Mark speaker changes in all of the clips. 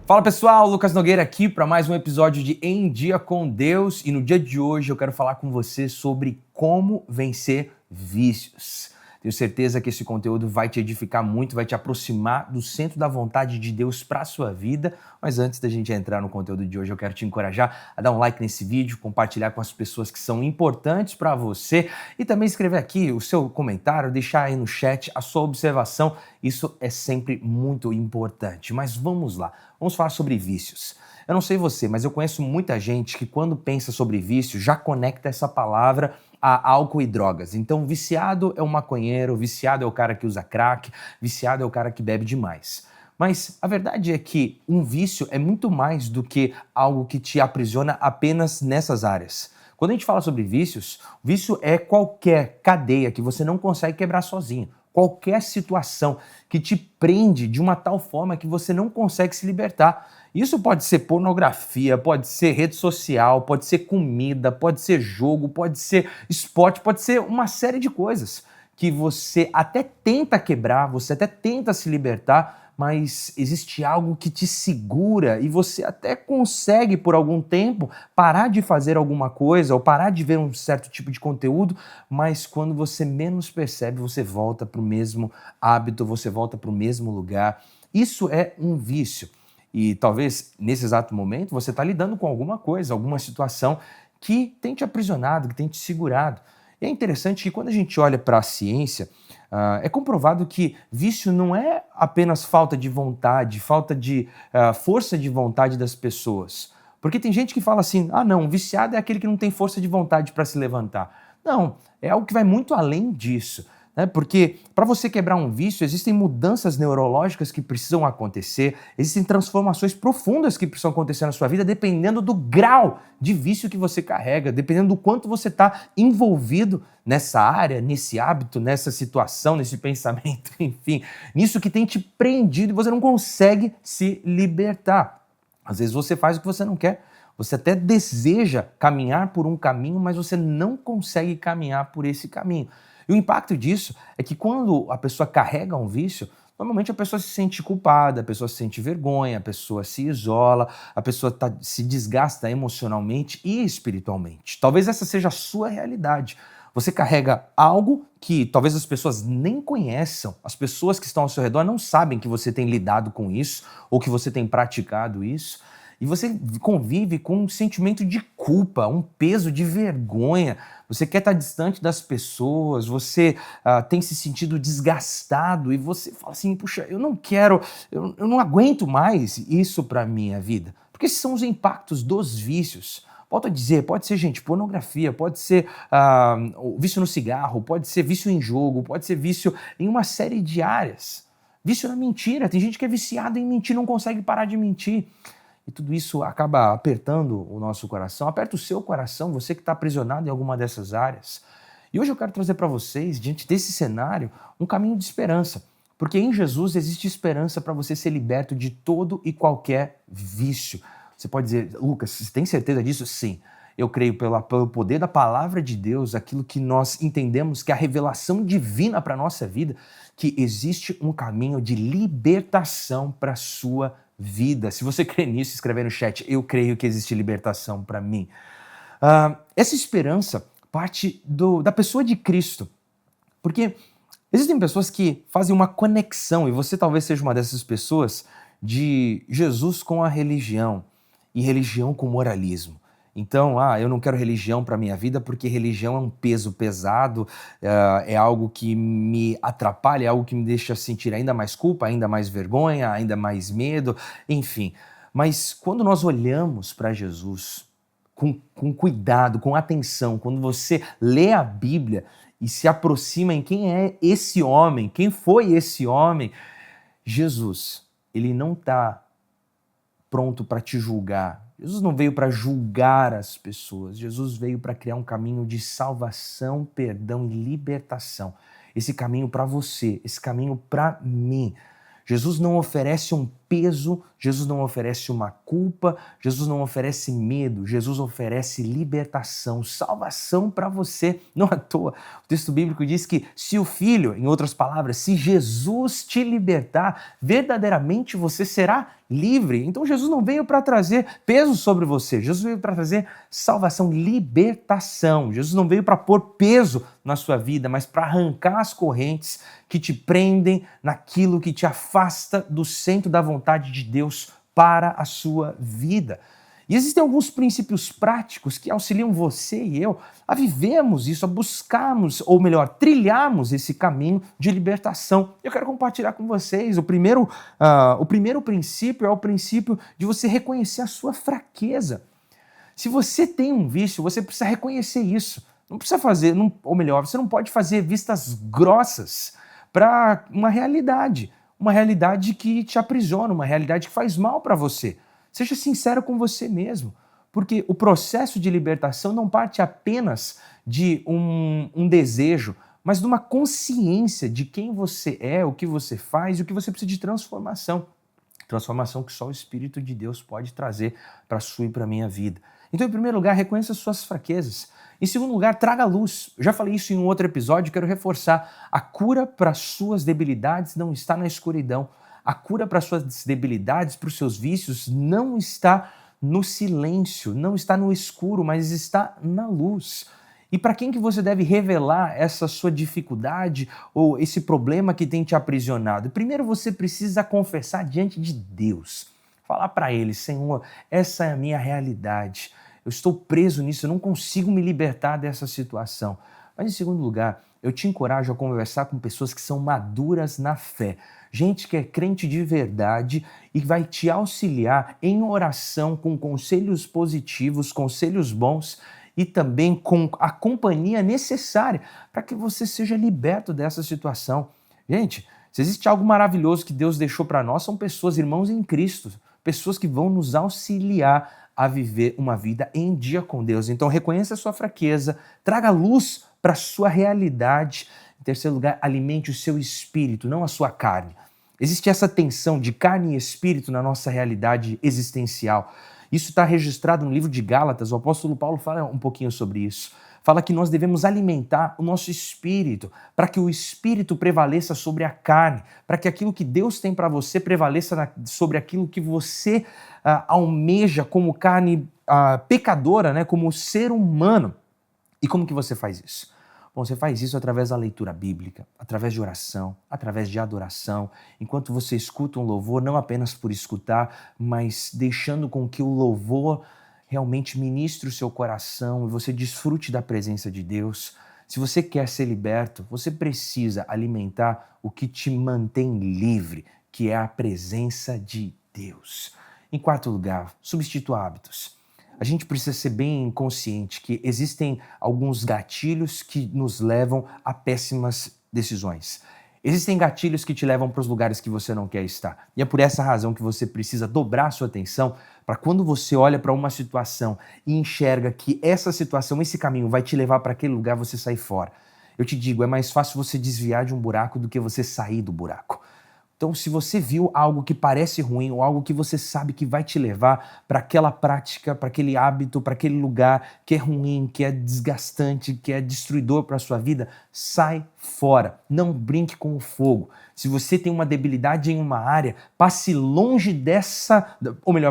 Speaker 1: Fala pessoal, Lucas Nogueira aqui para mais um episódio de Em Dia com Deus, e no dia de hoje eu quero falar com você sobre como vencer vícios. Tenho certeza que esse conteúdo vai te edificar muito, vai te aproximar do centro da vontade de Deus para a sua vida, mas antes da gente entrar no conteúdo de hoje eu quero te encorajar a dar um like nesse vídeo, compartilhar com as pessoas que são importantes para você e também escrever aqui o seu comentário, deixar aí no chat a sua observação, isso é sempre muito importante. Mas vamos lá. Vamos falar sobre vícios. Eu não sei você, mas eu conheço muita gente que quando pensa sobre vício já conecta essa palavra a álcool e drogas. Então, viciado é o maconheiro, viciado é o cara que usa crack, viciado é o cara que bebe demais. Mas a verdade é que um vício é muito mais do que algo que te aprisiona apenas nessas áreas. Quando a gente fala sobre vícios, vício é qualquer cadeia que você não consegue quebrar sozinho. Qualquer situação que te prende de uma tal forma que você não consegue se libertar. Isso pode ser pornografia, pode ser rede social, pode ser comida, pode ser jogo, pode ser esporte, pode ser uma série de coisas que você até tenta quebrar, você até tenta se libertar, mas existe algo que te segura e você até consegue por algum tempo parar de fazer alguma coisa ou parar de ver um certo tipo de conteúdo, mas quando você menos percebe, você volta para o mesmo hábito, você volta para o mesmo lugar. Isso é um vício. E talvez nesse exato momento você está lidando com alguma coisa, alguma situação que tem te aprisionado, que tem te segurado. E é interessante que quando a gente olha para a ciência, é comprovado que vício não é apenas falta de vontade, falta de força de vontade das pessoas. Porque tem gente que fala assim, não, viciado é aquele que não tem força de vontade para se levantar. Não, é algo que vai muito além disso. Porque para você quebrar um vício, existem mudanças neurológicas que precisam acontecer, existem transformações profundas que precisam acontecer na sua vida, dependendo do grau de vício que você carrega, dependendo do quanto você está envolvido nessa área, nesse hábito, nessa situação, nesse pensamento, enfim, nisso que tem te prendido e você não consegue se libertar. Às vezes você faz o que você não quer, você até deseja caminhar por um caminho, mas você não consegue caminhar por esse caminho. E o impacto disso é que quando a pessoa carrega um vício, normalmente a pessoa se sente culpada, a pessoa se sente vergonha, a pessoa se isola, a pessoa se desgasta emocionalmente e espiritualmente. Talvez essa seja a sua realidade. Você carrega algo que talvez as pessoas nem conheçam, as pessoas que estão ao seu redor não sabem que você tem lidado com isso ou que você tem praticado isso. E você convive com um sentimento de culpa, um peso de vergonha. Você quer estar distante das pessoas, você tem se sentido desgastado e você fala assim, puxa, eu não quero, eu não aguento mais isso para a minha vida. Porque esses são os impactos dos vícios. Volto a dizer, pode ser, gente, pornografia, pode ser o vício no cigarro, pode ser vício em jogo, pode ser vício em uma série de áreas. Vício na mentira, tem gente que é viciada em mentir, não consegue parar de mentir. E tudo isso acaba apertando o nosso coração, aperta o seu coração, você que está aprisionado em alguma dessas áreas. E hoje eu quero trazer para vocês, diante desse cenário, um caminho de esperança. Porque em Jesus existe esperança para você ser liberto de todo e qualquer vício. Você pode dizer, Lucas, você tem certeza disso? Sim. Eu creio pelo poder da palavra de Deus, aquilo que nós entendemos que é a revelação divina para a nossa vida, que existe um caminho de libertação para a sua vida. Se você crê nisso, escreve no chat, eu creio que existe libertação para mim. Essa esperança parte da pessoa de Cristo, porque existem pessoas que fazem uma conexão, e você talvez seja uma dessas pessoas, de Jesus com a religião, e religião com moralismo. Então, eu não quero religião para minha vida porque religião é um peso pesado, é algo que me atrapalha, é algo que me deixa sentir ainda mais culpa, ainda mais vergonha, ainda mais medo, enfim. Mas quando nós olhamos para Jesus com cuidado, com atenção, quando você lê a Bíblia e se aproxima em quem é esse homem, quem foi esse homem, Jesus, ele não está pronto para te julgar. Jesus não veio para julgar as pessoas. Jesus veio para criar um caminho de salvação, perdão e libertação. Esse caminho para você, esse caminho para mim. Jesus não oferece um peso, Jesus não oferece uma culpa, Jesus não oferece medo, Jesus oferece libertação, salvação para você. Não à toa, o texto bíblico diz que se o Filho, em outras palavras, se Jesus te libertar, verdadeiramente você será livre. Então Jesus não veio para trazer peso sobre você, Jesus veio para trazer salvação, libertação. Jesus não veio para pôr peso na sua vida, mas para arrancar as correntes que te prendem naquilo que te afasta do centro da vontade de Deus para a sua vida. E existem alguns princípios práticos que auxiliam você e eu a vivermos isso, a buscarmos, ou melhor, trilharmos esse caminho de libertação. Eu quero compartilhar com vocês. O primeiro princípio é o princípio de você reconhecer a sua fraqueza. Se você tem um vício, você precisa reconhecer isso. Não precisa fazer, ou melhor, você não pode fazer vistas grossas para uma realidade que te aprisiona, uma realidade que faz mal para você. Seja sincero com você mesmo, porque o processo de libertação não parte apenas de um desejo, mas de uma consciência de quem você é, o que você faz e o que você precisa de transformação. Transformação que só o Espírito de Deus pode trazer para a sua e para a minha vida. Então, em primeiro lugar, reconheça as suas fraquezas. Em segundo lugar, traga luz. Eu já falei isso em um outro episódio, quero reforçar. A cura para as suas debilidades não está na escuridão. A cura para as suas debilidades, para os seus vícios, não está no silêncio, não está no escuro, mas está na luz. E para quem que você deve revelar essa sua dificuldade ou esse problema que tem te aprisionado? Primeiro você precisa confessar diante de Deus. Falar para Ele, Senhor, essa é a minha realidade. Eu estou preso nisso, eu não consigo me libertar dessa situação. Mas em segundo lugar, eu te encorajo a conversar com pessoas que são maduras na fé. Gente que é crente de verdade e vai te auxiliar em oração com conselhos positivos, conselhos bons e também com a companhia necessária para que você seja liberto dessa situação. Gente, se existe algo maravilhoso que Deus deixou para nós, são pessoas, irmãos em Cristo, pessoas que vão nos auxiliar a viver uma vida em dia com Deus. Então reconheça a sua fraqueza, traga luz para a sua realidade. Em terceiro lugar, alimente o seu espírito, não a sua carne. Existe essa tensão de carne e espírito na nossa realidade existencial. Isso está registrado no livro de Gálatas, o apóstolo Paulo fala um pouquinho sobre isso. Fala que nós devemos alimentar o nosso espírito, para que o espírito prevaleça sobre a carne, para que aquilo que Deus tem para você prevaleça sobre aquilo que você almeja como carne pecadora, né, como ser humano. E como que você faz isso? Bom, você faz isso através da leitura bíblica, através de oração, através de adoração, enquanto você escuta um louvor, não apenas por escutar, mas deixando com que o louvor realmente ministre o seu coração e você desfrute da presença de Deus. Se você quer ser liberto, você precisa alimentar o que te mantém livre, que é a presença de Deus. Em quarto lugar, substitua hábitos. A gente precisa ser bem consciente que existem alguns gatilhos que nos levam a péssimas decisões. Existem gatilhos que te levam para os lugares que você não quer estar. E é por essa razão que você precisa dobrar sua atenção para quando você olha para uma situação e enxerga que essa situação, esse caminho vai te levar para aquele lugar, você sair fora. Eu te digo, é mais fácil você desviar de um buraco do que você sair do buraco. Então, se você viu algo que parece ruim ou algo que você sabe que vai te levar para aquela prática, para aquele hábito, para aquele lugar que é ruim, que é desgastante, que é destruidor para a sua vida, sai fora. Não brinque com o fogo. Se você tem uma debilidade em uma área, passe longe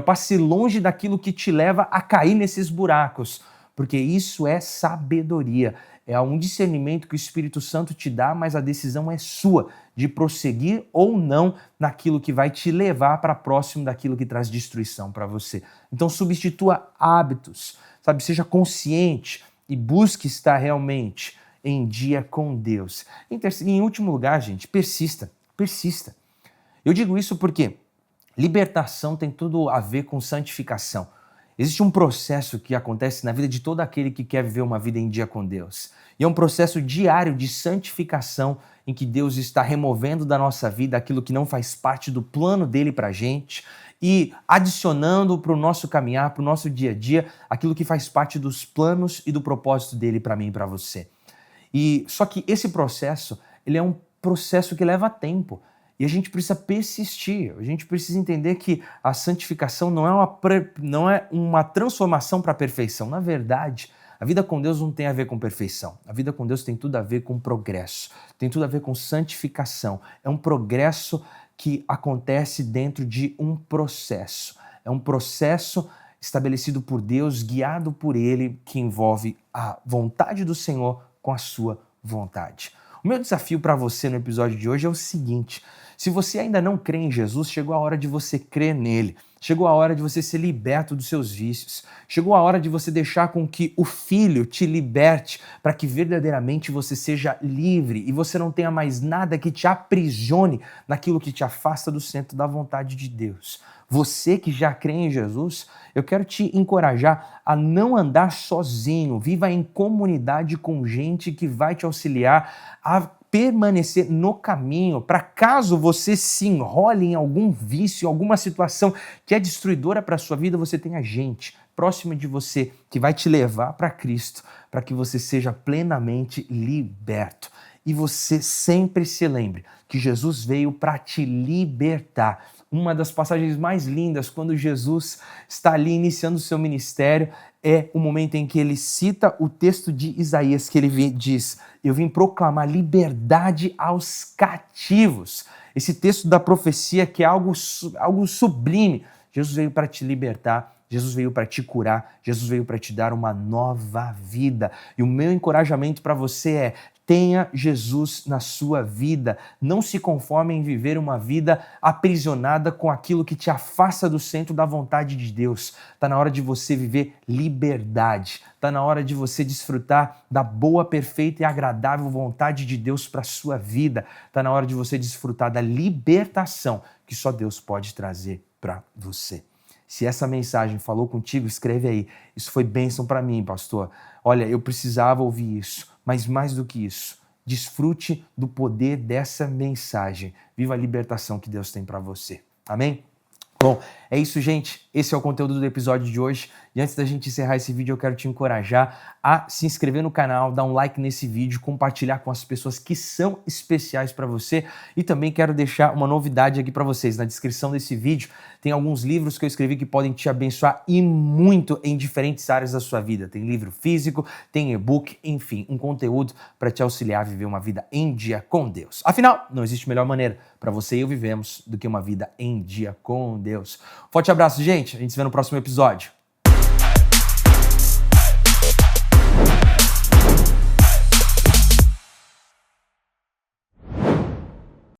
Speaker 1: passe longe daquilo que te leva a cair nesses buracos, porque isso é sabedoria. É um discernimento que o Espírito Santo te dá, mas a decisão é sua de prosseguir ou não naquilo que vai te levar para próximo daquilo que traz destruição para você. Então substitua hábitos, sabe? Seja consciente e busque estar realmente em dia com Deus. Em último lugar, gente, persista. Eu digo isso porque libertação tem tudo a ver com santificação. Existe um processo que acontece na vida de todo aquele que quer viver uma vida em dia com Deus. E é um processo diário de santificação em que Deus está removendo da nossa vida aquilo que não faz parte do plano dele para a gente e adicionando para o nosso caminhar, para o nosso dia a dia, aquilo que faz parte dos planos e do propósito dele para mim e para você. E só que esse processo, ele é um processo que leva tempo. E a gente precisa persistir, a gente precisa entender que a santificação não é uma transformação para a perfeição. Na verdade, a vida com Deus não tem a ver com perfeição. A vida com Deus tem tudo a ver com progresso, tem tudo a ver com santificação. É um progresso que acontece dentro de um processo. É um processo estabelecido por Deus, guiado por Ele, que envolve a vontade do Senhor com a sua vontade. O meu desafio para você no episódio de hoje é o seguinte: se você ainda não crê em Jesus, chegou a hora de você crer nele. Chegou a hora de você ser liberto dos seus vícios. Chegou a hora de você deixar com que o Filho te liberte para que verdadeiramente você seja livre e você não tenha mais nada que te aprisione naquilo que te afasta do centro da vontade de Deus. Você que já crê em Jesus, eu quero te encorajar a não andar sozinho. Viva em comunidade com gente que vai te auxiliar a permanecer no caminho, para caso você se enrole em algum vício, alguma situação que é destruidora para a sua vida, você tenha gente próxima de você que vai te levar para Cristo, para que você seja plenamente liberto. E você sempre se lembre que Jesus veio para te libertar. Uma das passagens mais lindas, quando Jesus está ali iniciando o seu ministério, é o momento em que ele cita o texto de Isaías, que ele diz: eu vim proclamar liberdade aos cativos. Esse texto da profecia que é algo sublime. Jesus veio para te libertar, Jesus veio para te curar, Jesus veio para te dar uma nova vida. E o meu encorajamento para você é: tenha Jesus na sua vida. Não se conforme em viver uma vida aprisionada com aquilo que te afasta do centro da vontade de Deus. Está na hora de você viver liberdade. Está na hora de você desfrutar da boa, perfeita e agradável vontade de Deus para a sua vida. Está na hora de você desfrutar da libertação que só Deus pode trazer para você. Se essa mensagem falou contigo, escreve aí: isso foi bênção para mim, pastor. Olha, eu precisava ouvir isso. Mas mais do que isso, desfrute do poder dessa mensagem. Viva a libertação que Deus tem para você. Amém? Bom, é isso, gente. Esse é o conteúdo do episódio de hoje. E antes da gente encerrar esse vídeo, eu quero te encorajar a se inscrever no canal, dar um like nesse vídeo, compartilhar com as pessoas que são especiais para você. E também quero deixar uma novidade aqui para vocês. Na descrição desse vídeo tem alguns livros que eu escrevi que podem te abençoar e muito em diferentes áreas da sua vida. Tem livro físico, tem e-book, enfim, um conteúdo para te auxiliar a viver uma vida em dia com Deus. Afinal, não existe melhor maneira para você e eu vivemos do que uma vida em dia com Deus. Forte abraço, gente. A gente se vê no próximo episódio.